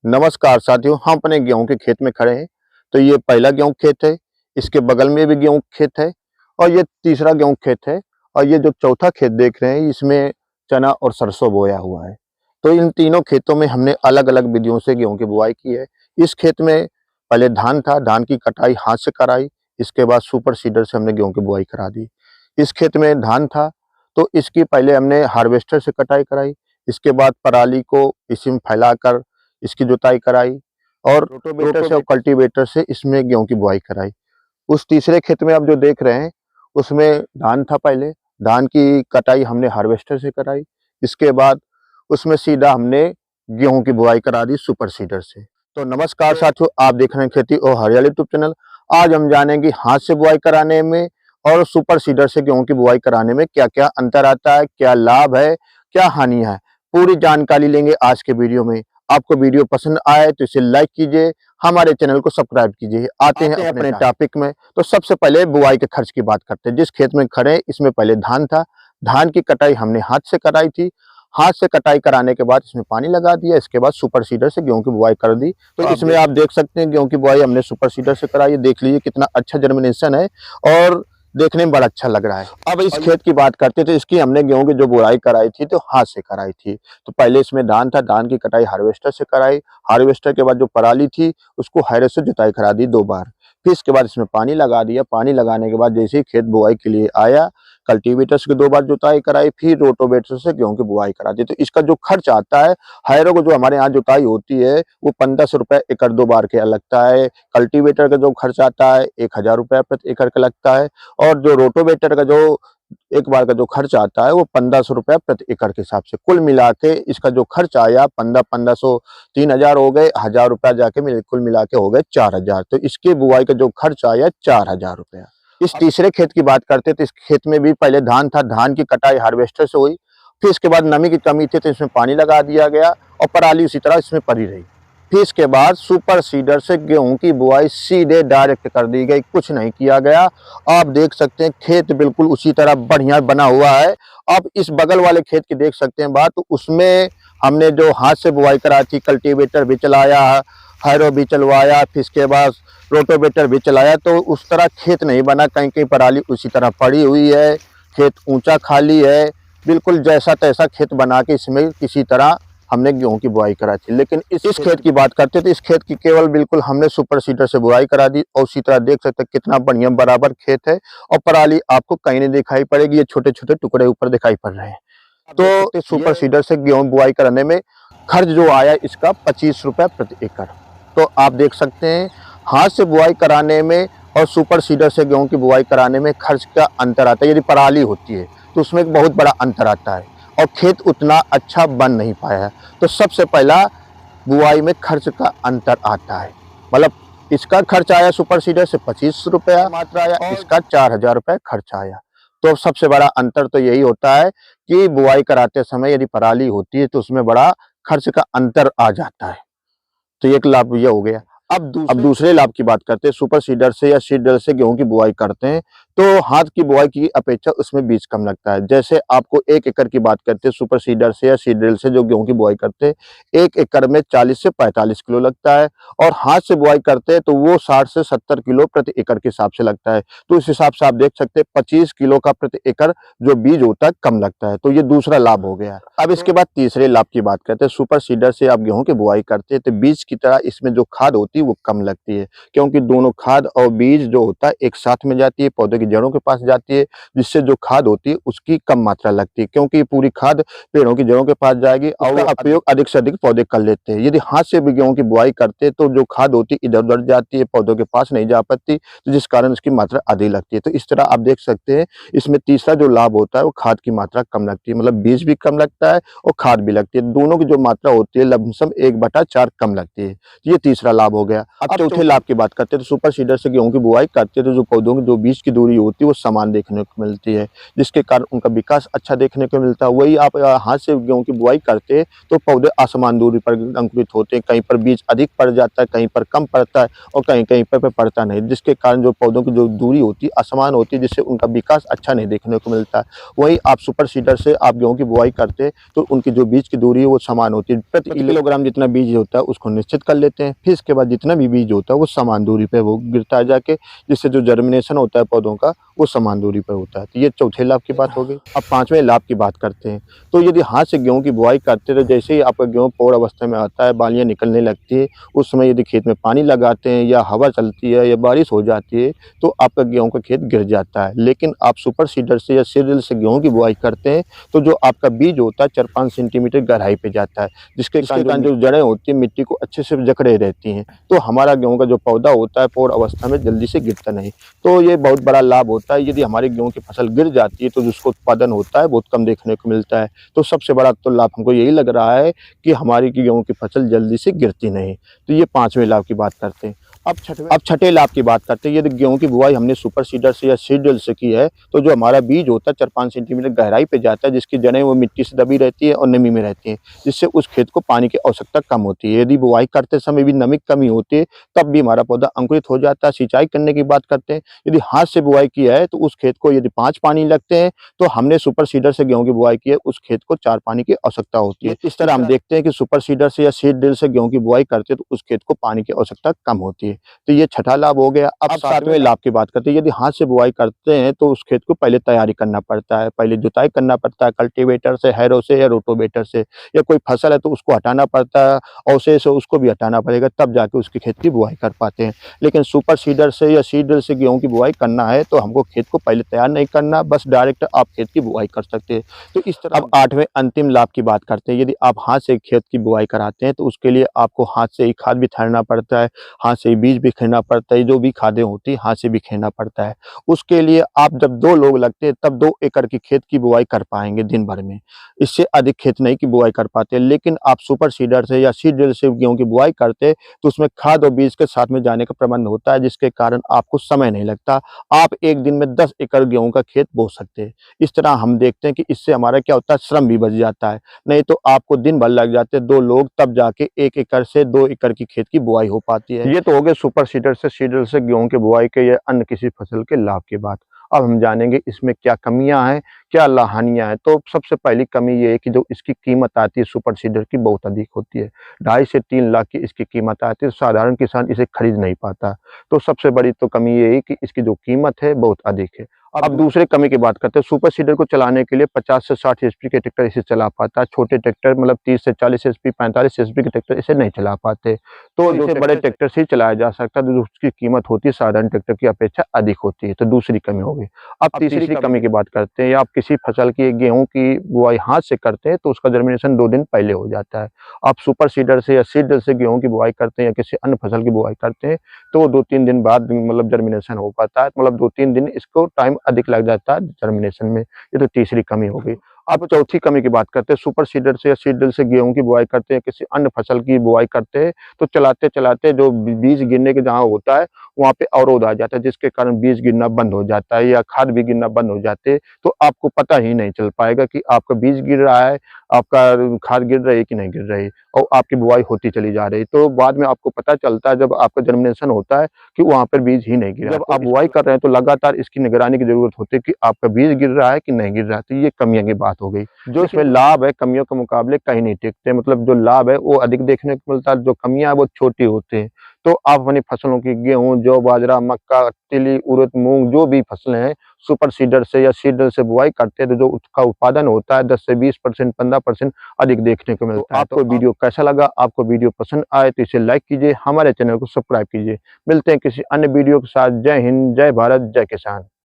नमस्कार साथियों, हम अपने गेहूं के खेत में खड़े हैं। तो ये पहला गेहूं खेत है, इसके बगल में भी गेहूं खेत है और ये तीसरा गेहूं खेत है। और ये जो चौथा खेत देख रहे हैं, इसमें चना और सरसों बोया हुआ है। तो इन तीनों खेतों में हमने अलग अलग विधियों से गेहूं की बुआई की है। इस खेत में पहले धान था, धान की कटाई हाथ से कराई। इसके बाद सुपर सीडर से हमने गेहूं की बुआई करा दी। इस खेत में धान था, तो इसकी पहले हमने हार्वेस्टर से कटाई कराई। इसके बाद पराली को इसी में फैलाकर इसकी जुताई कराई और रोटोवेटर से और कल्टीवेटर से इसमें गेहूं की बुआई कराई। उस तीसरे खेत में आप जो देख रहे हैं, उसमें धान था पहले, धान की कटाई हमने हार्वेस्टर से कराई। इसके बाद उसमें सीधा हमने गेहूं की बुआई करा दी सुपर सीडर से। तो नमस्कार साथियों, आप देख रहे हैं खेती और हरियाली यूट्यूब चैनल। आज हम जानेंगे हाथ से बुआई कराने में और सुपर सीडर से गेहूं की बुआई कराने में क्या क्या अंतर आता है, क्या लाभ है, क्या हानि है। पूरी जानकारी लेंगे आज के वीडियो में। आपको वीडियो पसंद आए तो इसे लाइक कीजिए, हमारे चैनल को सब्सक्राइब कीजिए। आते हैं अपने टॉपिक में। तो सबसे पहले बुआई के खर्च की बात करते हैं। जिस खेत में खड़े, इसमें पहले धान था, धान की कटाई हमने हाथ से कराई थी। हाथ से कटाई कराने के बाद इसमें पानी लगा दिया। इसके बाद सुपर सीडर से गेहूं की बुआई कर दी। तो इसमें आप देख सकते हैं गेहूं की बुआई हमने सुपर सीडर से कराई है। देख लीजिए कितना अच्छा जर्मिनेशन है और देखने में बड़ा अच्छा लग रहा है। अब इस खेत की बात करते थे, इसकी हमने गेहूं की जो बुआई कराई थी तो हाथ से कराई थी। तो पहले इसमें धान था, धान की कटाई हार्वेस्टर से कराई। हार्वेस्टर के बाद जो पराली थी उसको हैरे से जुताई करा दी 2 बार। फिर इसके बाद इसमें पानी लगा दिया। पानी लगाने के बाद जैसे ही खेत बुआई के लिए आया, कल्टीवेटर से 2 बार जुताई कराई, फिर रोटोवेटर से गेहूं की बुआई करा दी। तो इसका जो खर्च आता है, हैरों को जो हमारे यहाँ जुताई होती है वो 1500 रुपए एकड़ 2 बार के लगता है। कल्टीवेटर का जो खर्च आता है 1000 रुपए प्रति एकड़ का लगता है। और जो रोटोवेटर का जो एक बार का जो खर्च आता है वो 1500 रुपया प्रति एकड़ के हिसाब से। कुल मिला के इसका जो खर्च आया 1500 3000 हो गए, 1000 रुपया जाके कुल मिला के हो गए 4000। तो इसके बुआई का जो खर्च आया 4000 रुपया। इस तीसरे खेत की बात करते तो इस खेत में भी पहले धान था, धान की कटाई हार्वेस्टर से हुई। फिर इसके बाद नमी की कमी थी तो इसमें पानी लगा दिया गया और पराली उसी तरह इसमें पड़ी रही। फिर इसके बाद सुपर सीडर से गेहूं की बुआई सीधे डायरेक्ट कर दी गई, कुछ नहीं किया गया। आप देख सकते हैं खेत बिल्कुल उसी तरह बढ़िया बना हुआ है। अब इस बगल वाले खेत की देख सकते हैं बात, तो उसमें हमने जो हाथ से बुआई कराई थी, कल्टीवेटर भी चलाया, हैरो भी चलवाया, फिर इसके बाद रोटोवेटर भी चलाया, तो उस तरह खेत नहीं बना। कहीं कहीं पराली उसी तरह पड़ी हुई है, खेत ऊंचा खाली है। बिल्कुल जैसा तैसा खेत बना के इसमें किसी तरह हमने गेहूं की बुआई करा थी। लेकिन इस खेत की बात करते तो इस खेत की केवल बिल्कुल हमने सुपर सीडर से बुआई करा दी। और उसी तरह देख सकते हैं कितना बढ़िया बराबर खेत है और पराली आपको कहीं नहीं दिखाई पड़ेगी। ये छोटे छोटे टुकड़े ऊपर दिखाई पड़ रहे हैं। तो सुपर सीडर से गेहूं बुआई कराने में खर्च जो आया इसका 25 रुपए प्रति एकड़। तो आप देख सकते हैं हाथ से बुआई कराने में और सुपर सीडर से गेहूं की बुआई कराने में खर्च का अंतर आता है। यदि पराली होती है तो उसमें एक बहुत बड़ा अंतर आता है और खेत उतना अच्छा बन नहीं पाया। तो सबसे पहला बुआई में खर्च का अंतर आता है। मतलब इसका खर्च आया सुपर सीडर से 25 रुपया मात्र आया, इसका 4000 रुपये खर्च आया। तो सबसे बड़ा अंतर तो यही होता है कि बुआई कराते समय यदि पराली होती है तो उसमें बड़ा खर्च का अंतर आ जाता है। तो एक लाभ ये हो गया। अब दूसरे लाभ की बात करते हैं। सुपर सीडर से या सीडर से गेहूं की बुआई करते हैं तो हाथ की बुआई की अपेक्षा उसमें बीज कम लगता है। जैसे आपको 1 एकड़ की बात करते हैं, सुपर सीडर से या सीडर से जो गेहूं की बुआई करते हैं, 1 एकड़ में 40 से 45 किलो लगता है। और हाथ से बुआई करते हैं तो वो 60 से 70 किलो प्रति एकड़ के हिसाब से लगता है। तो इस हिसाब से आप देख सकते हैं 25 किलो का प्रति एकड़ जो बीज होता है कम लगता है। तो ये दूसरा लाभ हो गया। अब इसके बाद तीसरे लाभ की बात करते हैं। सुपर सीडर से आप गेहूं की बुआई करते हैं तो बीज की तरह इसमें जो खाद होती है वो कम लगती है, क्योंकि दोनों खाद और बीज जो होता है एक साथ में जाती है, पौधे की जड़ों के पास जाती है, जिससे जो खाद होती है उसकी कम मात्रा लगती है, क्योंकि पूरी खाद पेड़ों की जड़ों के पास जाएगी और उपयोग अधिक से अधिक पौधे कर लेते हैं। यदि हाथ से भी गेहूं की बुआई करते हैं तो जो खाद होती है इधर उधर जाती है, पौधों के पास नहीं जा पाती, तो जिस कारण उसकी मात्रा अधिक लगती है। तो इस तरह आप देख सकते हैं इसमें तीसरा जो लाभ होता है वो खाद की मात्रा कम लगती है। मतलब बीज भी कम लगता है और खाद भी लगती है। दोनों की जो मात्रा होती है लमसम 1/4 कम लगती है। ये तीसरा लाभ हो गया। अब चौथे लाभ की बात करते हैं तो सुपर सीडर से गेहूं की बुआई करते हैं तो जो पौधों की जो बीच की दूरी होती है वो समान देखने को मिलती है, जिसके कारण उनका विकास अच्छा देखने को मिलता है। वही आप हाथ से गेहूं की बुआई करते हैं तो पौधे असमान दूरी पर अंकुरित होते हैं, कहीं पर बीज अधिक पड़ जाता है, कहीं पर कम पड़ता है और कहीं कहीं पर पड़ता नहीं, जिसके कारण जो पौधों की जो दूरी होती है असमान होती है, जिससे उनका विकास अच्छा नहीं देखने को मिलता है। वही आप सुपर सीडर से आप गेहूं की बुआई करते हैं तो उनकी जो बीज की दूरी है वो समान होती है। प्रति किलोग्राम जितना बीज होता है उसको निश्चित कर लेते हैं, फिर इसके बाद जितना भी बीज होता है वो समान दूरी पे वो गिरता है जाके, जिससे जो जर्मिनेशन होता है पौधों का वो समान दूरी पर होता है। तो ये चौथे लाभ की बात हो गई। अब पांचवें लाभ की बात करते हैं तो यदि हाथ से गेहूं की बुआई करते हैं तो जैसे ही आपका गेहूं पौड़ अवस्था में आता है, बालियां निकलने लगती है, उस समय यदि खेत में पानी लगाते हैं या हवा चलती है या बारिश हो जाती है तो आपका गेहूं का खेत गिर जाता है। लेकिन आप सुपर सीडर से या सीडर से गेहूं की बुआई करते हैं तो जो आपका बीज होता है 4-5 सेंटीमीटर गहराई पे जाता है, जिसके कारण जो जड़ें होती है मिट्टी को अच्छे से जकड़े रहती हैं, तो हमारा गेहूं का जो पौधा होता है पौड़ अवस्था में जल्दी से गिरता नहीं। तो ये बहुत बड़ा लाभ होता है। यदि हमारी गेहूं की फसल गिर जाती है तो जिसको उत्पादन होता है बहुत कम देखने को मिलता है। तो सबसे बड़ा तो लाभ हमको यही लग रहा है कि हमारी गेहूं की फसल जल्दी से गिरती नहीं। तो ये पांचवें लाभ की बात करते हैं। अब छठे लाभ की बात करते हैं। यदि गेहूं की बुआई हमने सुपर सीडर से या सीड ड्रिल से की है तो जो हमारा बीज होता है 4-5 सेंटीमीटर गहराई पे जाता है, जिसकी जड़ें वो मिट्टी से दबी रहती है और नमी में रहती हैं, जिससे उस खेत को पानी की आवश्यकता कम होती है। यदि बुआई करते समय भी नमी की कमी होती है तब भी हमारा पौधा अंकुरित हो जाता है। सिंचाई करने की बात करते हैं, यदि हाथ से बुआई किया है तो उस खेत को यदि 5 पानी लगते हैं तो हमने सुपर सीडर से गेहूं की बुआई की है उस खेत को 4 पानी की आवश्यकता होती है। इस तरह हम देखते हैं कि सुपर सीडर से या सीड ड्रिल से गेहूं की बुआई करते हैं तो उस खेत को पानी की आवश्यकता कम होती है। तो ये छठा लाभ हो गया। अब सातवें लाभ की बात करते हैं। यदि हाथ से बुआई करते हैं तो उस खेत को पहले तैयारी करना पड़ता है, पहले जुताई करना पड़ता है कल्टीवेटर से, हैरो से या रोटोवेटर से, या कोई फसल है तो उसको हटाना पड़ता है, अवशेष से उसको भी हटाना पड़ेगा, तब जाके उसकी खेत की बुआई कर पाते हैं। लेकिन सुपर सीडर से या सीड ड्रिल से गेहूं की बुआई करना है तो हमको खेत को पहले तैयार नहीं करना, बस डायरेक्ट आप खेत की बुआई कर सकते हैं। तो इस तरह अब आठवें अंतिम लाभ की बात करते हैं। यदि आप हाथ से खेत की बुआई कराते हैं तो उसके लिए आपको हाथ से ही खाद बिखेरना पड़ता है, हाथ से ही बीज बिखेरना पड़ता है, जो भी खादें होती है हाथ से बिखेरना पड़ता है। उसके लिए आप जब 2 लोग लगते हैं तब 2 एकड़ की खेत की बुआई कर पाएंगे दिन भर में, इससे अधिक खेत नहीं की बुआई कर पाते। लेकिन आप सुपर सीडर से या सीड ड्रिल से गेहूं की बुआई करते तो उसमें खाद और बीज के साथ में जाने का प्रबंध होता है, जिसके कारण आपको समय नहीं लगता। आप एक दिन में 10 एकड़ गेहूं का खेत बो सकते हैं। इस तरह हम देखते हैं कि इससे हमारा क्या होता है, श्रम भी बच जाता है, नहीं तो आपको दिन भर लग जाते हैं 2 लोग, तब जाके 1 एकड़ से 2 एकड़ की खेत की बुआई हो पाती है। ये तो हो गए सुपर सीडर से सीडर से गेहूं की बुआई के या अन्य किसी फसल के लाभ की बात। अब हम जानेंगे इसमें क्या कमियां हैं, क्या हानियां हैं। तो सबसे पहली कमी ये है कि जो इसकी कीमत आती है सुपर सीडर की बहुत अधिक होती है। 2.5 से 3 लाख की इसकी कीमत आती है, साधारण किसान इसे खरीद नहीं पाता। तो सबसे बड़ी तो कमी ये है कि इसकी जो कीमत है बहुत अधिक है। अब दूसरे कमी की बात करते हैं। सुपर सीडर को चलाने के लिए 50 से 60 एचपी के ट्रैक्टर इसे चला पाता है। छोटे ट्रैक्टर मतलब 30 से 40 एचपी 45 एचपी के ट्रैक्टर इसे नहीं चला पाते। तो इसे बड़े ट्रैक्टर से ही चलाया जा सकता है, तो उसकी कीमत होती है साधारण ट्रैक्टर की अपेक्षा अधिक होती है। तो दूसरी कमी होगी। अब तीसरी कमी की बात करते हैं। आप किसी फसल की गेहूं की बुआई हाथ से करते हैं तो उसका जर्मिनेशन 2 दिन पहले हो जाता है। आप सुपर सीडर से या सीड ड्रिल से गेहूं की बुआई करते हैं या किसी अन्य फसल की बुआई करते हैं तो 2-3 दिन बाद मतलब जर्मिनेशन हो पाता है, मतलब 2-3 दिन इसको टाइम अधिक लग जाता है जर्मिनेशन में। ये तो तीसरी कमी हो गई। अब चौथी कमी की बात करते हैं। सुपर सीडर से या सीड ड्रिल से गेहूं की बुआई करते हैं, किसी अन्य फसल की बुआई करते हैं तो चलाते चलाते जो बीज गिरने के जहाँ होता है वहां पे अवरोध आ जाता है, जिसके कारण बीज गिरना बंद हो जाता है या खाद भी गिरना बंद हो जाते हैं। तो आपको पता ही नहीं चल पाएगा कि आपका बीज गिर रहा है, आपका खाद गिर रही है कि नहीं गिर रही, और आपकी बुआई होती चली जा रही। तो बाद में आपको पता चलता है जब आपका जर्मिनेशन होता है कि वहां पर बीज ही नहीं गिरा। जब आप बुआई कर रहे हैं तो लगातार इसकी निगरानी की जरूरत होती है कि आपका बीज गिर रहा है कि नहीं गिर रहा है। तो ये कमियों की बात हो गई। जो इसमें लाभ है कमियों के मुकाबले कहीं नहीं टिकते, मतलब जो लाभ है वो अधिक देखने को मिलता है, जो कमियां है वो छोटी होती हैं। तो आप अपनी फसलों की गेहूं, जौ, बाजरा, मक्का, तिली, उड़द, मूंग जो भी फसलें हैं सुपर सीडर से या सीड ड्रिल से बुआई करते हैं तो जो उसका उत्पादन होता है 10 से 20%, 15% अधिक देखने को मिलता है। आपको वीडियो कैसा लगा? आपको वीडियो पसंद आए तो इसे लाइक कीजिए, हमारे चैनल को सब्सक्राइब कीजिए। मिलते हैं किसी अन्य वीडियो के साथ। जय हिंद, जय भारत, जय किसान।